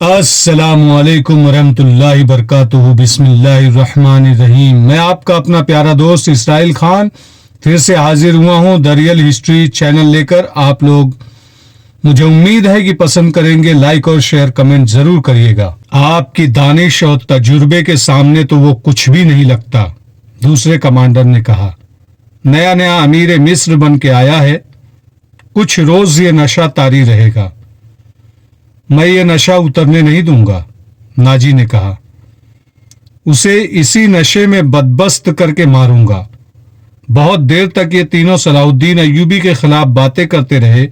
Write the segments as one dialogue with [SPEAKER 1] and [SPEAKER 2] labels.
[SPEAKER 1] السلام علیکم ورحمۃ اللہ وبرکاتہ۔ بسم اللہ الرحمن الرحیم۔ میں آپ کا اپنا پیارا دوست اسرائیل خان پھر سے حاضر ہوا ہوں دی ریئل ہسٹری چینل لے کر۔ آپ لوگ مجھے امید ہے کہ پسند کریں گے، لائک اور شیئر کمنٹ ضرور کریے گا۔ آپ کی دانش اور تجربے کے سامنے تو وہ کچھ بھی نہیں لگتا، دوسرے کمانڈر نے کہا۔ نیا نیا امیر مصر بن کے آیا ہے، کچھ روز یہ نشہ طاری رہے گا۔ میں یہ نشہ اترنے نہیں دوں گا، ناجی نے کہا۔ اسے اسی نشے میں بدبست کر کے ماروں گا۔ بہت دیر تک یہ تینوں صلاح الدین ایوبی کے خلاف باتیں کرتے رہے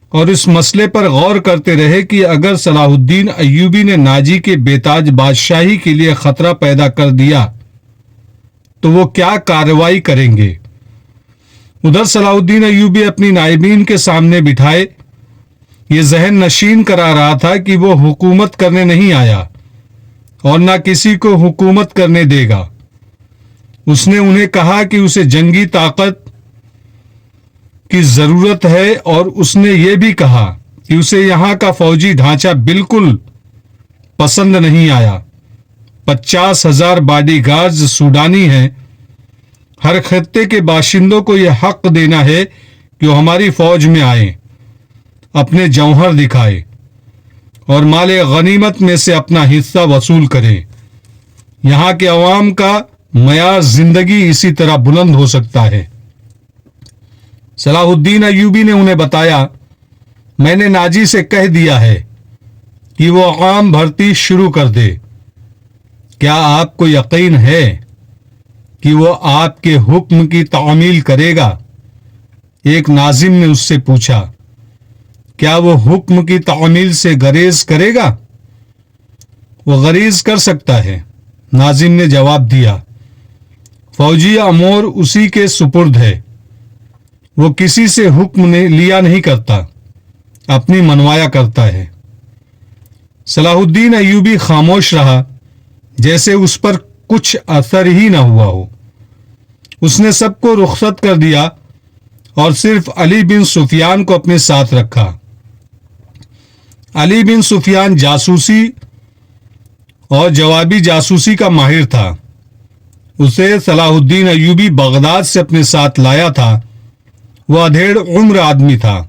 [SPEAKER 1] اور اس مسئلے پر غور کرتے رہے کہ اگر صلاح الدین ایوبی نے ناجی کے بےتاج بادشاہی کے لیے خطرہ پیدا کر دیا تو وہ کیا کارروائی کریں گے۔ ادھر صلاح الدین ایوبی اپنی نائبین کے سامنے بٹھائے یہ ذہن نشین کرا رہا تھا کہ وہ حکومت کرنے نہیں آیا اور نہ کسی کو حکومت کرنے دے گا۔ اس نے انہیں کہا کہ اسے جنگی طاقت کی ضرورت ہے اور اس نے یہ بھی کہا کہ اسے یہاں کا فوجی ڈھانچہ بالکل پسند نہیں آیا۔ 50,000 باڈی گارڈز سوڈانی ہیں۔ ہر خطے کے باشندوں کو یہ حق دینا ہے کہ وہ ہماری فوج میں آئیں، اپنے جوہر دکھائے اور مال غنیمت میں سے اپنا حصہ وصول کریں۔ یہاں کے عوام کا معیار زندگی اسی طرح بلند ہو سکتا ہے۔ صلاح الدین ایوبی نے انہیں بتایا، میں نے ناجی سے کہہ دیا ہے کہ وہ عام بھرتی شروع کر دے۔ کیا آپ کو یقین ہے کہ وہ آپ کے حکم کی تعمیل کرے گا؟ ایک ناظم نے اس سے پوچھا۔ کیا وہ حکم کی تعمیل سے گریز کرے گا؟ وہ گریز کر سکتا ہے، ناظم نے جواب دیا۔ فوجی امور اسی کے سپرد ہے، وہ کسی سے حکم لیا نہیں کرتا، اپنی منوایا کرتا ہے۔ صلاح الدین ایوبی خاموش رہا، جیسے اس پر کچھ اثر ہی نہ ہوا ہو۔ اس نے سب کو رخصت کر دیا اور صرف علی بن سفیان کو اپنے ساتھ رکھا۔ علی بن سفیان جاسوسی اور جوابی جاسوسی کا ماہر تھا۔ اسے صلاح الدین ایوبی بغداد سے اپنے ساتھ لایا تھا۔ وہ ادھیڑ عمر آدمی تھا،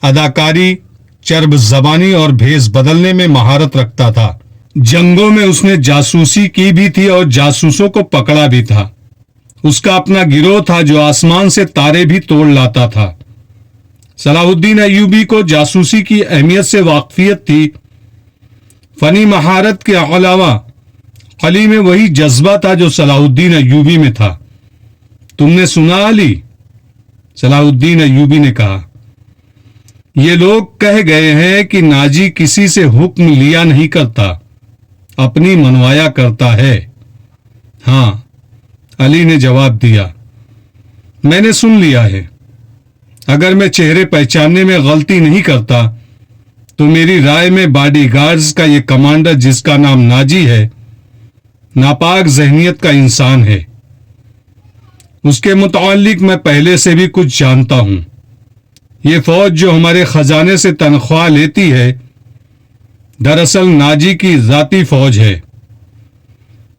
[SPEAKER 1] اداکاری، چرب زبانی اور بھیس بدلنے میں مہارت رکھتا تھا۔ جنگوں میں اس نے جاسوسی کی بھی تھی اور جاسوسوں کو پکڑا بھی تھا۔ اس کا اپنا گروہ تھا جو آسمان سے تارے بھی توڑ لاتا تھا۔ صلاح الدین ایوبی کو جاسوسی کی اہمیت سے واقفیت تھی۔ فنی مہارت کے علاوہ علی میں وہی جذبہ تھا جو صلاح الدین ایوبی میں تھا۔ تم نے سنا علی؟ صلاح الدین ایوبی نے کہا۔ یہ لوگ کہہ گئے ہیں کہ ناجی کسی سے حکم لیا نہیں کرتا، اپنی منوایا کرتا ہے۔ ہاں، علی نے جواب دیا، میں نے سن لیا ہے۔ اگر میں چہرے پہچاننے میں غلطی نہیں کرتا تو میری رائے میں باڈی گارڈز کا یہ کمانڈر جس کا نام ناجی ہے، ناپاک ذہنیت کا انسان ہے۔ اس کے متعلق میں پہلے سے بھی کچھ جانتا ہوں۔ یہ فوج جو ہمارے خزانے سے تنخواہ لیتی ہے، دراصل ناجی کی ذاتی فوج ہے۔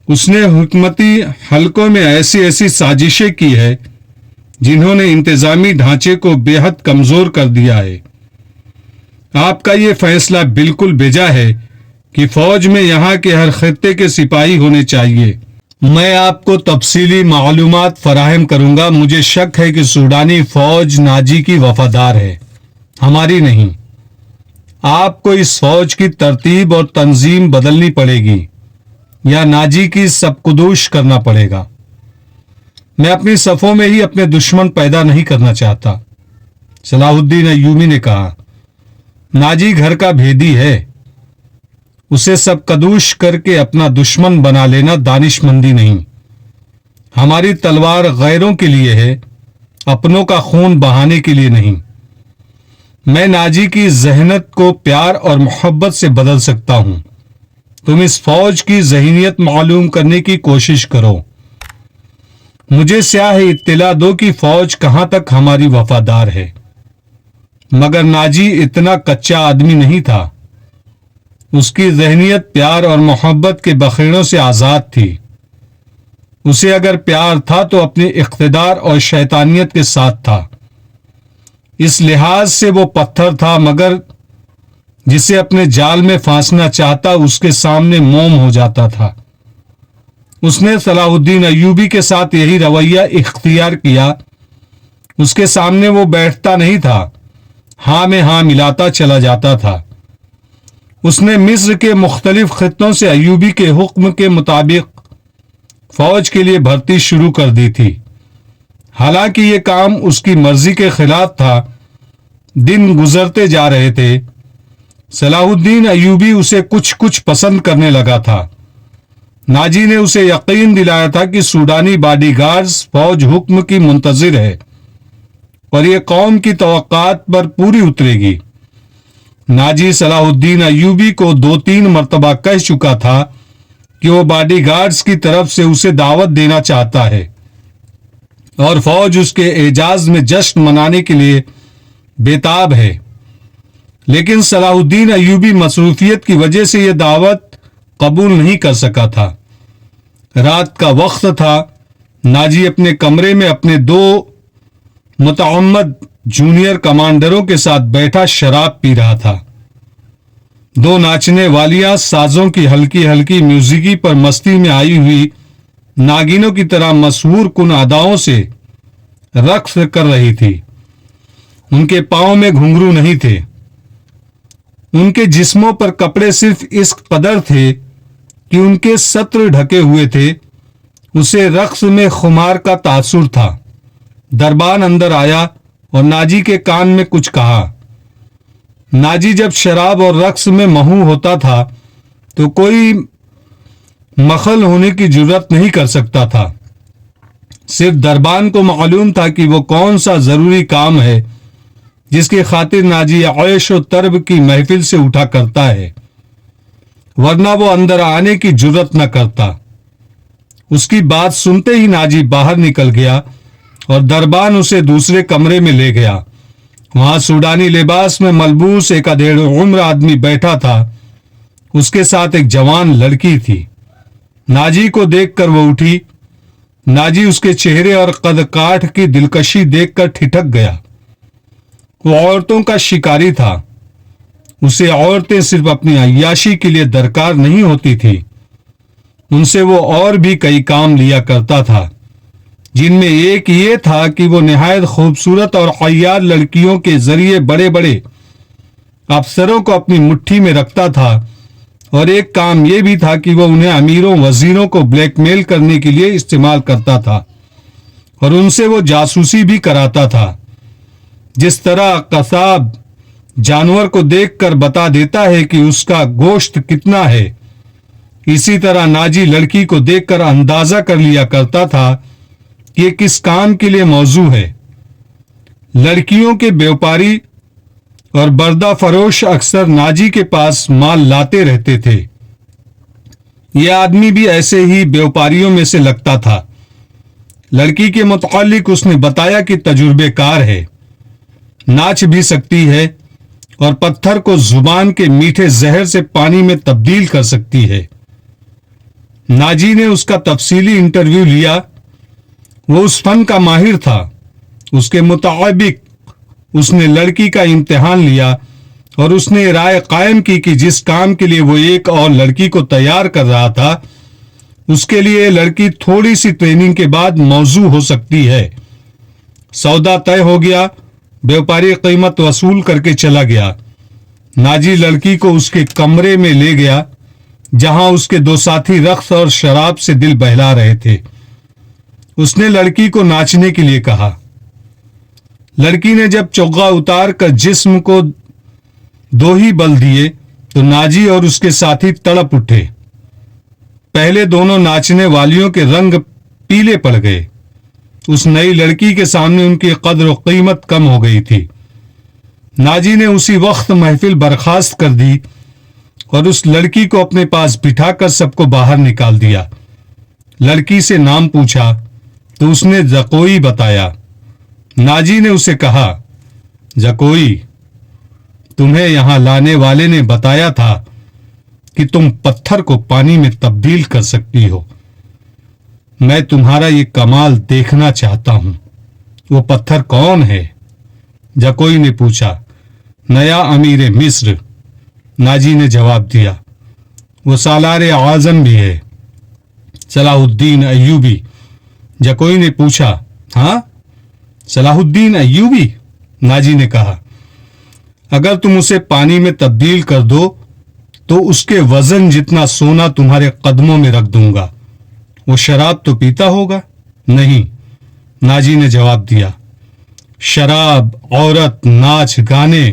[SPEAKER 1] اس نے حکومتی حلقوں میں ایسی سازشیں کی ہے جنہوں نے انتظامی ڈھانچے کو بے حد کمزور کر دیا ہے۔ آپ کا یہ فیصلہ بالکل بیجا ہے کہ فوج میں یہاں کے ہر خطے کے سپاہی ہونے چاہیے۔ میں آپ کو تفصیلی معلومات فراہم کروں گا۔ مجھے شک ہے کہ سوڈانی فوج ناجی کی وفادار ہے، ہماری نہیں۔ آپ کو اس فوج کی ترتیب اور تنظیم بدلنی پڑے گی یا ناجی کی سبکدوش کرنا پڑے گا۔ میں اپنی صفوں میں ہی اپنے دشمن پیدا نہیں کرنا چاہتا، صلاح الدین ایوبی نے کہا۔ ناجی گھر کا بھیدی ہے، اسے سب کدوش کر کے اپنا دشمن بنا لینا دانش مندی نہیں۔ ہماری تلوار غیروں کے لیے ہے، اپنوں کا خون بہانے کے لیے نہیں۔ میں ناجی کی ذہنیت کو پیار اور محبت سے بدل سکتا ہوں۔ تم اس فوج کی ذہنیت معلوم کرنے کی کوشش کرو، مجھے سیاہ اطلاع دو کہ فوج کہاں تک ہماری وفادار ہے۔ مگر ناجی اتنا کچا آدمی نہیں تھا۔ اس کی ذہنیت پیار اور محبت کے بخیڑوں سے آزاد تھی۔ اسے اگر پیار تھا تو اپنے اقتدار اور شیطانیت کے ساتھ تھا۔ اس لحاظ سے وہ پتھر تھا، مگر جسے اپنے جال میں پھانسنا چاہتا اس کے سامنے موم ہو جاتا تھا۔ اس نے صلاح الدین ایوبی کے ساتھ یہی رویہ اختیار کیا۔ اس کے سامنے وہ بیٹھتا نہیں تھا، ہاں میں ہاں ملاتا چلا جاتا تھا۔ اس نے مصر کے مختلف خطوں سے ایوبی کے حکم کے مطابق فوج کے لیے بھرتی شروع کر دی تھی۔ حالانکہ یہ کام اس کی مرضی کے خلاف تھا۔ دن گزرتے جا رہے تھے۔ صلاح الدین ایوبی اسے کچھ پسند کرنے لگا تھا۔ ناجی نے اسے یقین دلایا تھا کہ سوڈانی باڈی گارڈز فوج حکم کی منتظر ہے اور یہ قوم کی توقعات پر پوری اترے گی۔ ناجی صلاح الدین ایوبی کو 2-3 مرتبہ کہہ چکا تھا کہ وہ باڈی گارڈز کی طرف سے اسے دعوت دینا چاہتا ہے اور فوج اس کے اعزاز میں جشن منانے کے لیے بےتاب ہے، لیکن صلاح الدین ایوبی مصروفیت کی وجہ سے یہ دعوت قبول نہیں کر سکا تھا۔ رات کا وقت تھا۔ ناجی اپنے کمرے میں اپنے 2 متعمد جونیئر کمانڈروں کے ساتھ بیٹھا شراب پی رہا تھا۔ 2 ناچنے والیاں سازوں کی ہلکی ہلکی میوزیکی پر مستی میں آئی ہوئی ناگینوں کی طرح مسحور کن اداؤں سے رقص کر رہی تھی۔ ان کے پاؤں میں گھنگرو نہیں تھے۔ ان کے جسموں پر کپڑے صرف اس قدر تھے کہ ان کے سطر ڈھکے ہوئے تھے۔ اسے رقص میں خمار کا تاثر تھا۔ دربان اندر آیا اور ناجی کے کان میں کچھ کہا۔ ناجی جب شراب اور رقص میں محو ہوتا تھا تو کوئی مخل ہونے کی جرات نہیں کر سکتا تھا۔ صرف دربان کو معلوم تھا کہ وہ کون سا ضروری کام ہے جس کی خاطر ناجی عیش و طرب کی محفل سے اٹھا کرتا ہے، ورنہ وہ اندر آنے کی جرات نہ کرتا۔ اس کی بات سنتے ہی ناجی باہر نکل گیا اور دربان اسے دوسرے کمرے میں لے گیا۔ وہاں سوڈانی لباس میں ملبوس ایک ادھیڑ عمر آدمی بیٹھا تھا۔ اس کے ساتھ ایک جوان لڑکی تھی۔ ناجی کو دیکھ کر وہ اٹھی۔ ناجی اس کے چہرے اور قد کاٹھ کی دلکشی دیکھ کر ٹھٹک گیا۔ وہ عورتوں کا شکاری تھا۔ اسے عورتیں صرف اپنی عیاشی کے لیے درکار نہیں ہوتی تھی، ان سے وہ اور بھی کئی کام لیا کرتا تھا، جن میں ایک یہ تھا کہ وہ نہایت خوبصورت اور عیار لڑکیوں کے ذریعے بڑے بڑے افسروں کو اپنی مٹھی میں رکھتا تھا، اور ایک کام یہ بھی تھا کہ وہ انہیں امیروں وزیروں کو بلیک میل کرنے کے لیے استعمال کرتا تھا اور ان سے وہ جاسوسی بھی کراتا تھا۔ جس طرح قصاب جانور کو دیکھ کر بتا دیتا ہے کہ اس کا گوشت کتنا ہے، اسی طرح ناجی لڑکی کو دیکھ کر اندازہ کر لیا کرتا تھا کہ یہ کس کام کے لیے موزوں ہے۔ لڑکیوں کے بیوپاری اور بردہ فروش اکثر ناجی کے پاس مال لاتے رہتے تھے۔ یہ آدمی بھی ایسے ہی بیوپاریوں میں سے لگتا تھا۔ لڑکی کے متعلق اس نے بتایا کہ تجربے کار ہے، ناچ بھی سکتی ہے اور پتھر کو زبان کے میٹھے زہر سے پانی میں تبدیل کر سکتی ہے۔ ناجی نے اس کا تفصیلی انٹرویو لیا۔ وہ اس فن کا ماہر تھا۔ اس کے مطابق اس نے لڑکی کا امتحان لیا اور اس نے رائے قائم کی کہ جس کام کے لیے وہ ایک اور لڑکی کو تیار کر رہا تھا، اس کے لیے لڑکی تھوڑی سی ٹریننگ کے بعد موزوں ہو سکتی ہے۔ سودا طے ہو گیا۔ بیوپاری قیمت وصول کر کے چلا گیا۔ ناجی لڑکی کو اس کے کمرے میں لے گیا جہاں اس کے 2 ساتھی رقص اور شراب سے دل بہلا رہے تھے۔ اس نے لڑکی کو ناچنے کے لیے کہا۔ لڑکی نے جب چوغا اتار کر جسم کو 2 ہی بل دیے تو ناجی اور اس کے ساتھی تڑپ اٹھے۔ پہلے دونوں ناچنے والیوں کے رنگ پیلے پڑ گئے۔ اس نئی لڑکی کے سامنے ان کی قدر و قیمت کم ہو گئی تھی۔ ناجی نے اسی وقت محفل برخاست کر دی اور اس لڑکی کو اپنے پاس بٹھا کر سب کو باہر نکال دیا۔ لڑکی سے نام پوچھا تو اس نے زکوئی بتایا۔ ناجی نے اسے کہا، زکوئی، تمہیں یہاں لانے والے نے بتایا تھا کہ تم پتھر کو پانی میں تبدیل کر سکتی ہو. میں تمہارا یہ کمال دیکھنا چاہتا ہوں. وہ پتھر کون ہے؟ جکوئی نے پوچھا. نیا امیر مصر. ناجی نے جواب دیا. وہ سالار اعظم بھی ہے. صلاح الدین ایوبی. جکوئی نے پوچھا. ہاں، صلاح الدین ایوبی؟ ناجی نے کہا. اگر تم اسے پانی میں تبدیل کر دو تو اس کے وزن جتنا سونا تمہارے قدموں میں رکھ دوں گا. وہ شراب تو پیتا ہوگا؟ نہیں، ناجی نے جواب دیا. شراب، عورت، ناچ گانے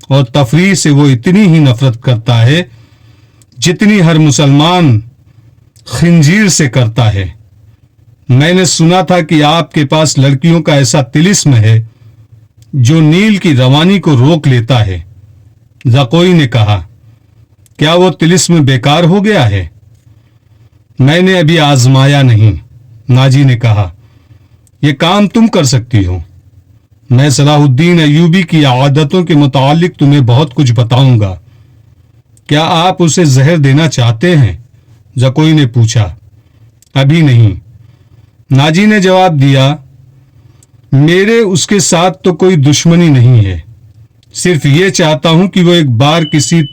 [SPEAKER 1] اور تفریح سے وہ اتنی ہی نفرت کرتا ہے جتنی ہر مسلمان خنزیر سے کرتا ہے. میں نے سنا تھا کہ آپ کے پاس لڑکیوں کا ایسا طلسم ہے جو نیل کی روانی کو روک لیتا ہے. زکوئی نے کہا. کیا وہ طلسم بیکار ہو گیا ہے؟ میں نے ابھی آزمایا نہیں. ناجی نے کہا. یہ کام تم کر سکتی ہو. میں صلاح الدین ایوبی کی عادتوں کے متعلق تمہیں بہت کچھ بتاؤں گا. کیا آپ اسے زہر دینا چاہتے ہیں؟ زکوئی نے پوچھا. ابھی نہیں. ناجی نے جواب دیا. میرے اس کے ساتھ تو کوئی دشمنی نہیں ہے. صرف یہ چاہتا ہوں کہ وہ ایک بار کسی